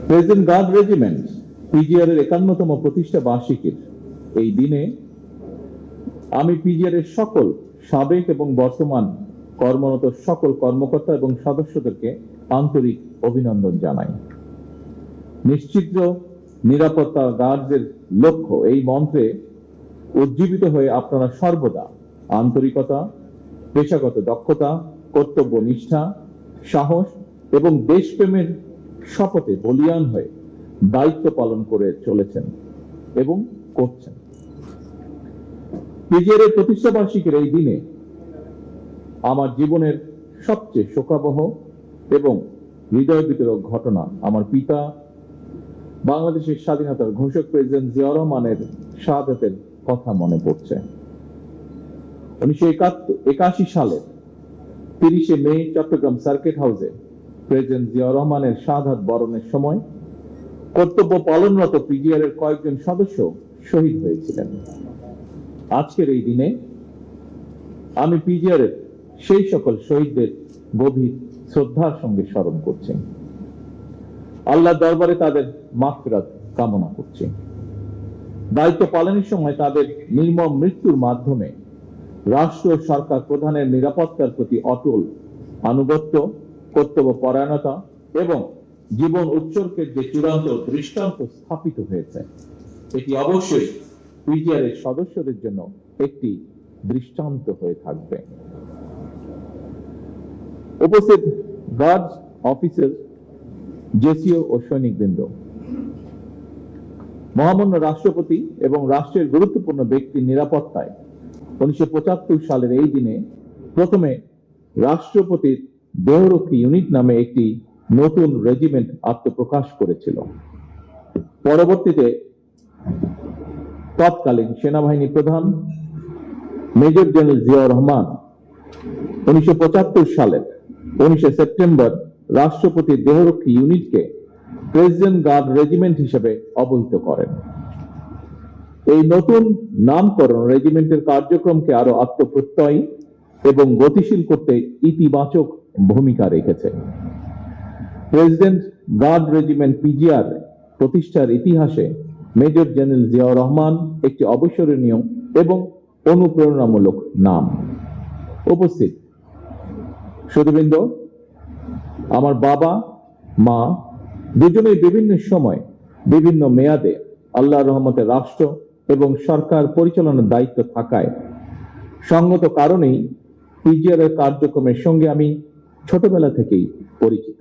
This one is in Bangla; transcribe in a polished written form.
প্রেজেন্ট গার্ড রেজিমেন্ট পিজিআর এর 51তম প্রতিষ্ঠা বার্ষিকীর এই দিনে আমি পিজিআর এর সকল সাবেক এবং বর্তমান কর্মরত সকল কর্মকর্তা এবং সদস্যদেরকে আন্তরিক অভিনন্দন জানাই। নিশ্চিত নিরাপত্তা গার্ডদের লক্ষ্য এই মন্ত্রে উজ্জীবিত হয়ে আপনারা সর্বদা আন্তরিকতা, পেশাগত দক্ষতা, কর্তব্য নিষ্ঠা, সাহস এবং দেশপ্রেমের শপথে বলীয়ান হয়ে দায়িত্ব পালন করে চলেছেন এবং করছেন। পিজিআর এর প্রতিষ্ঠা বার্ষিকীর এই দিনে আমার জীবনের সবচেয়ে শোকাবহ এবং হৃদয় বিতরক ঘটনা আমার পিতা বাংলাদেশের স্বাধীনতার ঘোষক প্রেসিডেন্ট জিয়া রহমানের শাহাদাতের কথা মনে পড়ছে। 1981 সালের 30শে মে চট্টগ্রাম সার্কিট হাউসে প্রেসিডেন্ট জিয়া রহমানের শাহাদাত বরণের সময় কর্তব্য পালনরত পিজিআর এর কয়েকজন সদস্য শহীদ হয়েছিলেন। আজকের এই দিনে আমি পিজিআর এর সেই সকল শহীদদের গভীর শ্রদ্ধার সঙ্গে স্মরণ করছি। আল্লাহর দরবারে তাদের মাগফিরাত কামনা করছি। দায়িত্ব পালনের সময় তাদের নির্মম মৃত্যুর মাধ্যমে রাষ্ট্র সরকার প্রধানের নিরাপত্তার প্রতি অটল আনুগত্য, কর্তব্য পরায়ণতা এবং জীবন উৎসর্গের যে চূড়ান্ত দৃষ্টান্ত স্থাপিত হয়েছে, এটি অবশ্যই পিজিআর এর সদস্যদের জন্য একটি দৃষ্টান্ত হয়ে থাকবে। উপস্থিত গার্ড অফিসার, জেসিও ও সৈনিকবৃন্দ, মহামান্য রাষ্ট্রপতি এবং রাষ্ট্রের গুরুত্বপূর্ণ ব্যক্তির নিরাপত্তায় 1975 সালের এই দিনে প্রথমে রাষ্ট্রপতির দেহরক্ষী ইউনিট নামে একটি নতুন রেজিমেন্ট আত্মপ্রকাশ করেছিল। পরবর্তীতে তৎকালীন সেনাবাহিনী প্রধান মেজর জেনারেল জিয়াউর রহমান 1975 সালের 19 সেপ্টেম্বর রাষ্ট্রপতির দেহরক্ষী ইউনিটকে প্রেসিডেন্ট গার্ড রেজিমেন্ট হিসেবে অবহিত করেন। এই নতুন নামকরণ রেজিমেন্টের কার্যক্রমকে আরো আত্মপ্রত্যয়ী এবং গতিশীল করতে ইতিবাচক ভূমিকা রেখেছে। প্রেসিডেন্ট গার্ড রেজিমেন্ট পিজিআর প্রতিষ্ঠার ইতিহাসে মেজর জেনারেল জিয়াউর রহমান একটি অবিস্মরণীয় এবং অনুপ্রেরণামূলক নাম। উপস্থিত সুধীবৃন্দ, আমার বাবা মা দুজনেই বিভিন্ন সময় বিভিন্ন মেয়াদে আল্লাহর রহমতে রাষ্ট্র এবং সরকার পরিচালনার দায়িত্ব থাকায় সঙ্গত কারণেই পিজিআর এর কার্যক্রমের সঙ্গে আমি ছোটবেলা থেকেই পরিচিত।